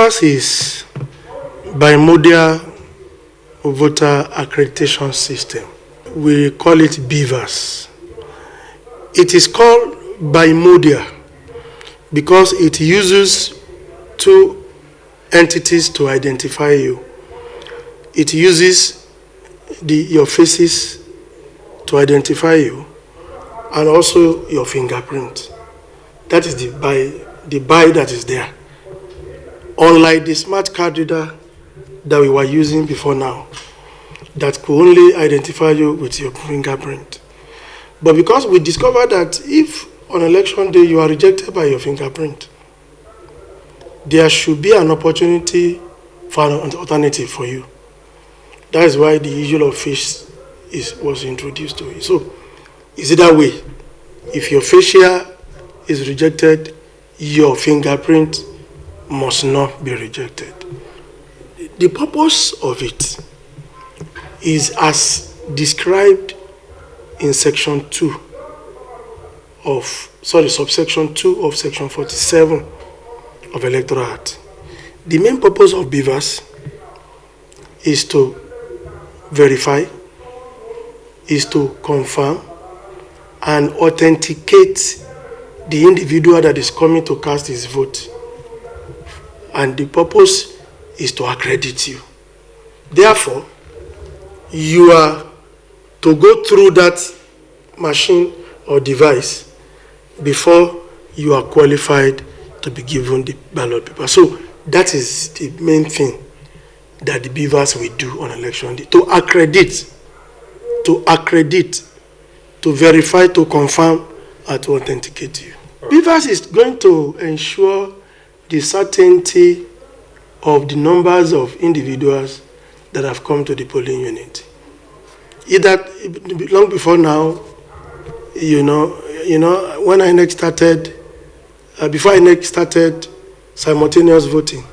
BVAS is bimodal voter accreditation system. We call it BVAS. It is called bimodal because it uses two entities to identify you. It uses your faces to identify you and also your fingerprint. That is the buy that is there. Unlike the smart card reader that we were using before now, that could only identify you with your fingerprint. But because we discovered that if on election day you are rejected by your fingerprint, there should be an opportunity for an alternative for you. That is why the issue of face was introduced to it. So, is it that way? If your facial is rejected, your fingerprint must not be rejected. The purpose of it is as described in subsection 2 of section 47 of Electoral Act. The main purpose of BVAS is to verify, is to confirm and authenticate the individual that is coming to cast his vote. And the purpose is to accredit you. Therefore, you are to go through that machine or device before you are qualified to be given the ballot paper. So that is the main thing that the BVAS will do on election day, to accredit, to verify, to confirm, and to authenticate you. BVAS is going to ensure the certainty of the numbers of individuals that have come to the polling unit. Either long before now, when Inec started, before Inec started simultaneous voting,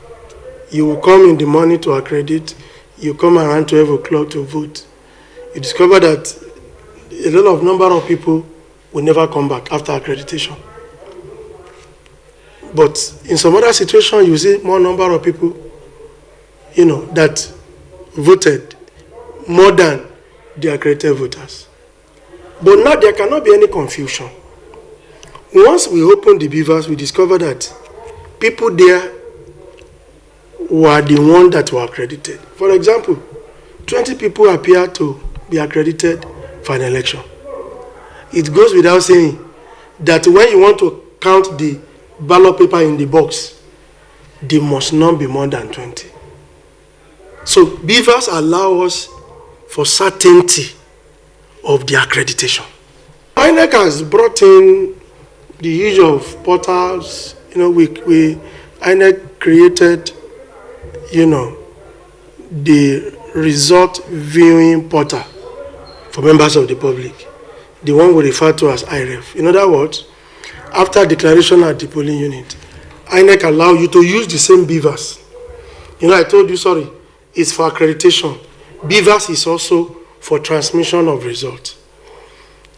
you will come in the morning to accredit, you come around 12 o'clock to vote. You discover that a lot of number of people will never come back after accreditation. But in some other situation, you see more number of people, that voted more than the accredited voters. But now there cannot be any confusion. Once we open the BVAS, we discover that people there were the ones that were accredited. For example, 20 people appear to be accredited for an election. It goes without saying that when you want to count the ballot paper in the box, they must not be more than 20. So BVAS allow us for certainty of the accreditation. Inec has brought in the use of portals. Inec created, the result viewing portal for members of the public, the one we refer to as IREF. In other words, after declaration at the polling unit, INEC allow you to use the same BVAS. I told you, it's for accreditation. BVAS is also for transmission of result.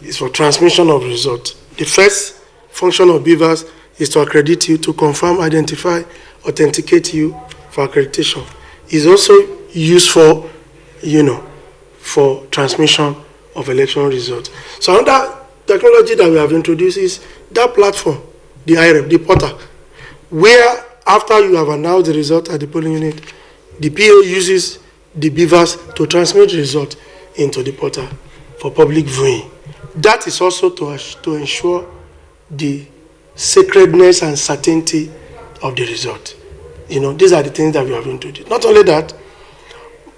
It's for transmission of result. The first function of BVAS is to accredit you, to confirm, identify, authenticate you for accreditation. It's also used for, for transmission of election results. So another technology that we have introduced is that platform, the IREF, the portal, where after you have announced the result at the polling unit, the PA uses the BVAS to transmit the result into the portal for public viewing. That is also to ensure the sacredness and certainty of the result. These are the things that we have introduced. Not only that,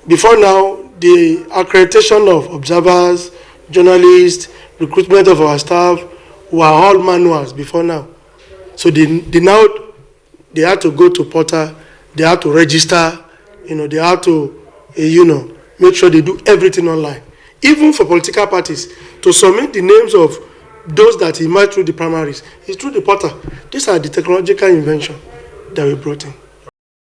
before now, the accreditation of observers, journalists, recruitment of our staff were all manuals before now. So they had to go to portal, they had to register, they had to, make sure they do everything online. Even for political parties, to submit the names of those that emerge through the primaries, it's through the portal. These are the technological inventions that we brought in.